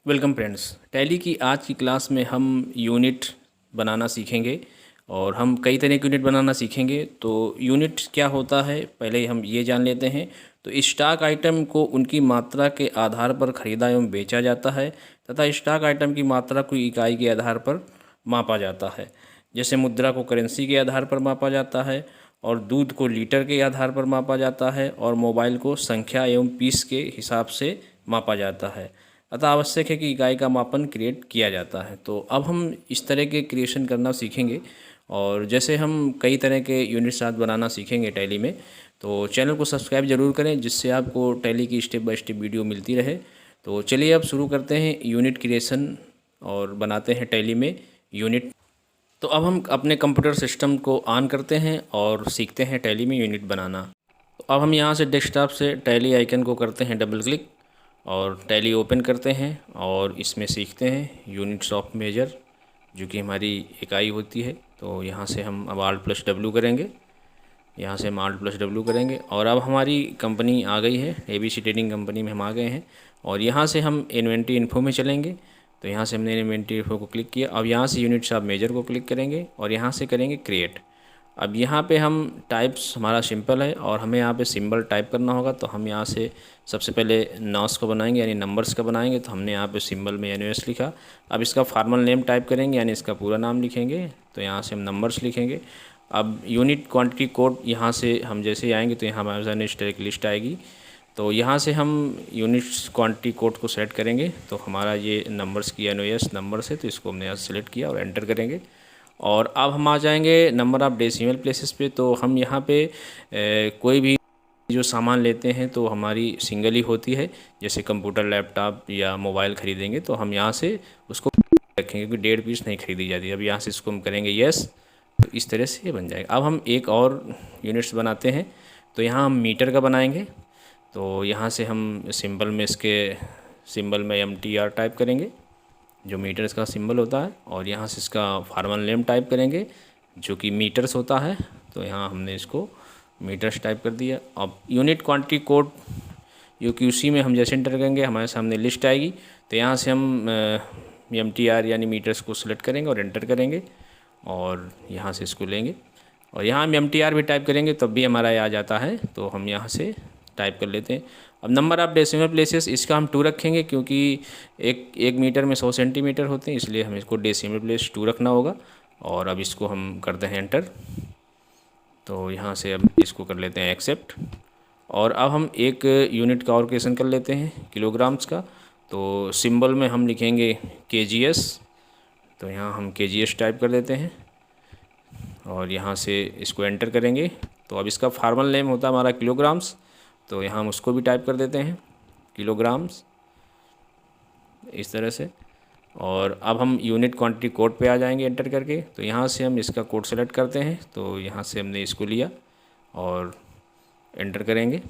Welcome friends. Tally की आज की क्लास में हम यूनिट बनाना सीखेंगे और हम कई तरह के यूनिट बनाना सीखेंगे। तो यूनिट क्या होता है पहले हम ये जान लेते हैं। तो स्टॉक आइटम को उनकी मात्रा के आधार पर ख़रीदा एवं बेचा जाता है तथा स्टॉक आइटम की मात्रा को इकाई के आधार पर मापा जाता है। जैसे मुद्रा को करेंसी के आधार पर मापा जाता है और दूध को लीटर के आधार पर मापा जाता है और मोबाइल को संख्या एवं पीस के हिसाब से मापा जाता है। अतः आवश्यक है कि इकाई का मापन क्रिएट किया जाता है। तो अब हम इस तरह के क्रिएशन करना सीखेंगे और जैसे हम कई तरह के यूनिट्स आज बनाना सीखेंगे टैली में। तो चैनल को सब्सक्राइब जरूर करें जिससे आपको टैली की स्टेप बाय स्टेप वीडियो मिलती रहे। तो चलिए अब शुरू करते हैं यूनिट क्रिएशन और बनाते हैं टैली में यूनिट। तो अब हम अपने कंप्यूटर सिस्टम को ऑन करते हैं और सीखते हैं टैली में यूनिट बनाना। तो अब हम यहाँ से डेस्कटॉप से टैली आइकन को करते हैं डबल क्लिक और टैली ओपन करते हैं और इसमें सीखते हैं यूनिट्स ऑफ मेजर जो कि हमारी इकाई होती है। तो यहाँ से हम अब Alt+W करेंगे, यहाँ से हम Alt+W करेंगे और अब हमारी कंपनी आ गई है, ABC ट्रेडिंग कंपनी में हम आ गए हैं। और यहाँ से हम इन्वेंट्री इन्फो में चलेंगे। तो यहाँ से हमने इन्वेंट्री इन्फो को क्लिक किया। अब यहाँ से यूनिट्स ऑफ मेजर को क्लिक करेंगे और यहाँ से करेंगे क्रिएट। अब यहाँ पे हम टाइप्स हमारा सिंपल है और हमें यहाँ पे सिंबल टाइप करना होगा। तो हम यहाँ से सबसे पहले नॉस को बनाएंगे यानी नंबर्स का बनाएंगे। तो हमने यहाँ पे सिंबल में NOS लिखा। अब इसका फॉर्मल नेम टाइप करेंगे यानी इसका पूरा नाम लिखेंगे। तो यहाँ से हम नंबर्स लिखेंगे। अब यूनिट क्वांटिटी कोड यहाँ से हम जैसे ही आएंगे तो यहाँ हमारे सामने इस तरह की लिस्ट आएगी। तो यहाँ से हम यूनिट्स क्वांटिटी कोड को सेलेक्ट करेंगे। तो हमारा ये नंबर्स की NOS नंबर्स है तो इसको हमने यहाँ सेलेक्ट किया और एंटर करेंगे। और अब हम आ जाएंगे नंबर ऑफ़ डेसिमल प्लेसेस पे। तो हम यहाँ पे कोई भी जो सामान लेते हैं तो हमारी सिंगल ही होती है। जैसे कंप्यूटर, लैपटॉप या मोबाइल ख़रीदेंगे तो हम यहाँ से उसको रखेंगे क्योंकि 1.5 पीस नहीं खरीदी जाती। अब यहाँ से इसको हम करेंगे यस। तो इस तरह से ये बन जाएगा। अब हम एक और यूनिट्स बनाते हैं। तो यहाँ हम मीटर का बनाएंगे। तो यहाँ से हम सिंबल में इसके सिंबल में MTR टाइप करेंगे जो मीटर्स का सिंबल होता है और यहाँ से इसका फॉर्मल नेम टाइप करेंगे जो कि मीटर्स होता है। तो यहाँ हमने इसको मीटर्स टाइप कर दिया। अब यूनिट क्वांटिटी कोड UQC में हम जैसे एंटर करेंगे हमारे सामने लिस्ट आएगी। तो यहाँ से हम MTR यानी मीटर्स को सिलेक्ट करेंगे और एंटर करेंगे और यहाँ से इसको लेंगे और यहाँ हम MTR भी टाइप करेंगे तब भी हमारा ये आ जाता है। तो हम यहाँ से टाइप कर लेते हैं। अब नंबर ऑफ़ डेसिमल प्लेसेस इसका हम 2 रखेंगे क्योंकि एक मीटर में 100 सेंटीमीटर होते हैं, इसलिए हमें इसको डेसिमल प्लेस 2 रखना होगा। और अब इसको हम करते हैं एंटर। तो यहाँ से अब इसको कर लेते हैं एक्सेप्ट। और अब हम एक यूनिट का और क्वेश्चन कर लेते हैं किलोग्राम्स का। तो सिंबल में हम लिखेंगे KGS। तो यहाँ हम KGS टाइप कर देते हैं और यहाँ से इसको एंटर करेंगे। तो अब इसका फॉर्मल नेम होता है हमारा किलोग्राम्स। तो यहाँ हम उसको भी टाइप कर देते हैं किलोग्राम्स इस तरह से। और अब हम यूनिट क्वांटिटी कोड पे आ जाएंगे एंटर करके। तो यहाँ से हम इसका कोड सेलेक्ट करते हैं। तो यहाँ से हमने इसको लिया और एंटर करेंगे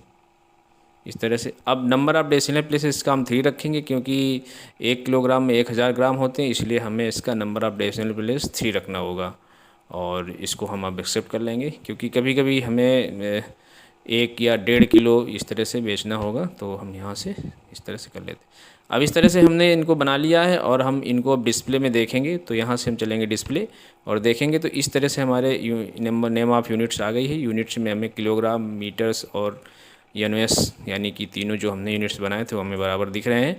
इस तरह से। अब नंबर ऑफ़ डेसिमल प्लेसेस इसका हम 3 रखेंगे क्योंकि 1 किलोग्राम में 1000 ग्राम होते हैं, इसलिए हमें इसका नंबर ऑफ़ डेसिमल प्लेस 3 रखना होगा। और इसको हम अब एक्सेप्ट कर लेंगे क्योंकि कभी कभी हमें 1 या 1.5 किलो इस तरह से बेचना होगा। तो हम यहाँ से इस तरह से कर लेते हैं। अब इस तरह से हमने इनको बना लिया है और हम इनको अब डिस्प्ले में देखेंगे। तो यहाँ से हम चलेंगे डिस्प्ले और देखेंगे तो इस तरह से हमारे नेम ऑफ़ यूनिट्स आ गई है। यूनिट्स में हमें किलोग्राम, मीटर्स और NOS यानी कि तीनों जो हमने यूनिट्स बनाए थे वो हमें बराबर दिख रहे हैं।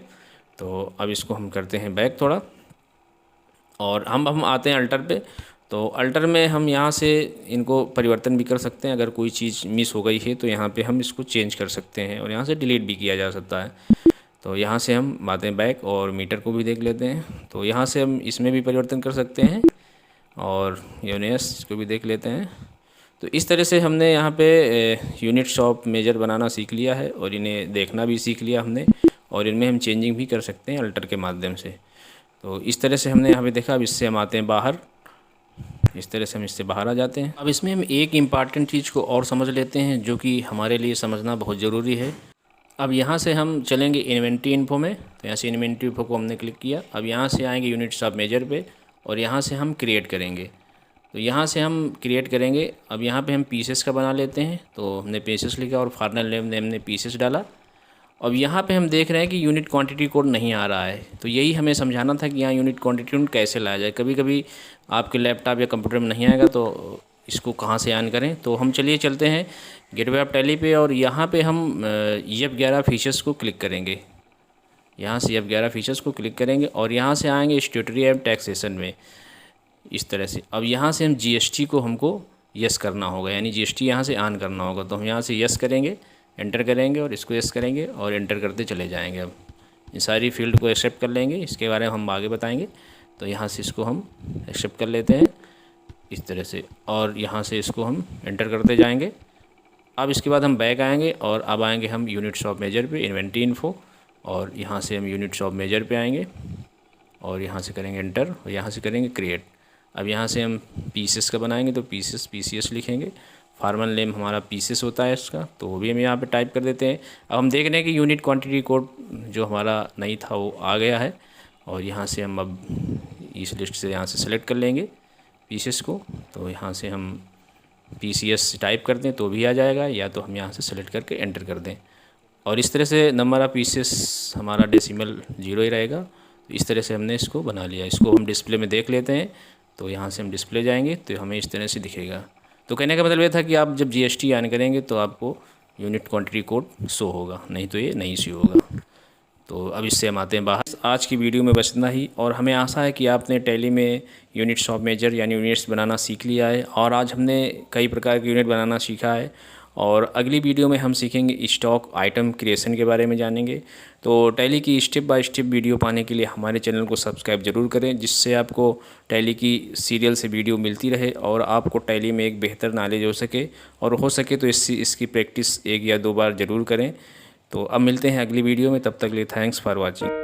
तो अब इसको हम करते हैं बैक थोड़ा और हम आते हैं अल्टर पे। तो अल्टर में हम यहाँ से इनको परिवर्तन भी कर सकते हैं। अगर कोई चीज़ मिस हो गई है तो यहाँ पे हम इसको चेंज कर सकते हैं और यहाँ से डिलीट भी किया जा सकता है। तो यहाँ से हम आते हैं बैक और मीटर को भी देख लेते हैं। तो यहाँ से हम इसमें भी परिवर्तन कर सकते हैं और NOS को भी देख लेते हैं। तो इस तरह से हमने यहाँ पे यूनिट्स ऑफ मेजर बनाना सीख लिया है और इन्हें देखना भी सीख लिया हमने और इनमें हम चेंजिंग भी कर सकते हैं अल्टर के माध्यम से। तो इस तरह से हमने यहाँ पे देखा। अब इससे हम आते हैं बाहर। इस तरह से हम इससे बाहर आ जाते हैं। अब इसमें हम एक इम्पॉर्टेंट चीज़ को और समझ लेते हैं जो कि हमारे लिए समझना बहुत ज़रूरी है। अब यहाँ से हम चलेंगे इन्वेंट्री इन्फो में। तो यहाँ से इन्वेंट्री इन्फो को हमने क्लिक किया। अब यहाँ से आएंगे यूनिट्स ऑफ मेजर पे और यहाँ से हम क्रिएट करेंगे। तो यहाँ से हम क्रिएट करेंगे। अब यहाँ पे हम पीसेस का बना लेते हैं। तो हमने पीसेस लिखा और फाइनल नेम ने हमने पीसेस डाला अब यहाँ पे हम देख रहे हैं कि यूनिट क्वांटिटी कोड नहीं आ रहा है, तो यही हमें समझाना था कि यहाँ यूनिट क्वांटिटी कोड कैसे लाया जाए। कभी कभी आपके लैपटॉप या कंप्यूटर में नहीं आएगा तो इसको कहाँ से ऑन करें। तो हम चलिए चलते हैं गेटवे ऑफ टैली पे और यहाँ पे हम EF11 फीचर्स को क्लिक करेंगे। यहाँ से EF11 फीचर्स को क्लिक करेंगे और यहाँ से आएंगे स्टैट्यूटरी एंड टैक्सेशन में इस तरह से। अब यहाँ से हम GST को हमको यस करना होगा, यानी GST यहाँ से ऑन करना होगा। तो हम यहाँ से यस करेंगे, एंटर करेंगे और इसको यस करेंगे और एंटर करते चले जाएंगे। अब ये सारी फील्ड को एक्सेप्ट कर लेंगे, इसके बारे में हम आगे बताएंगे। तो यहाँ से इसको हम एक्सेप्ट कर लेते हैं इस तरह से और यहाँ से इसको हम एंटर करते जाएंगे। अब इसके बाद हम बैक आएंगे और अब आएंगे हम यूनिट्स ऑफ मेजर पे, इन्वेंट्री इन्फो, और यहाँ से हम यूनिट्स ऑफ मेजर पे आएंगे और यहाँ से करेंगे एंटर और यहाँ से करेंगे क्रिएट। अब यहाँ से हम पीसेस का बनाएंगे तो पीसेस PCS लिखेंगे। फार्मल नेम हमारा पीसेस होता है इसका, तो वो भी हम यहाँ पे टाइप कर देते हैं। अब हम देख रहे हैं कि यूनिट क्वांटिटी कोड जो हमारा नहीं था वो आ गया है और यहाँ से हम अब इस लिस्ट से यहाँ से सेलेक्ट कर लेंगे पीसेस को। तो यहाँ से हम PCS टाइप कर दें तो भी आ जाएगा, या तो हम यहाँ से सेलेक्ट करके एंटर कर दें और इस तरह से नंबर ऑफ़ पीसेस हमारा डेसिमल 0 ही रहेगा। तो इस तरह से हमने इसको बना लिया। इसको हम डिस्प्ले में देख लेते हैं। तो यहाँ से हम डिस्प्ले जाएंगे तो हमें इस तरह से दिखेगा। तो कहने का मतलब ये था कि आप जब GST ऑन करेंगे तो आपको यूनिट क्वांटिटी कोड शो होगा, नहीं तो ये नहीं शो होगा। तो अब इससे हम आते हैं बाहर। आज की वीडियो में बस इतना ही और हमें आशा है कि आपने टैली में यूनिट्स ऑफ मेजर यानी यूनिट्स बनाना सीख लिया है। और आज हमने कई प्रकार के यूनिट बनाना सीखा है और अगली वीडियो में हम सीखेंगे स्टॉक आइटम क्रिएशन के बारे में जानेंगे। तो टैली की स्टेप बाय स्टेप वीडियो पाने के लिए हमारे चैनल को सब्सक्राइब ज़रूर करें, जिससे आपको टैली की सीरियल से वीडियो मिलती रहे और आपको टैली में एक बेहतर नॉलेज हो सके। और हो सके तो इसकी प्रैक्टिस 1 या 2 बार ज़रूर करें। तो अब मिलते हैं अगली वीडियो में, तब तक के लिए थैंक्स फॉर वॉचिंग।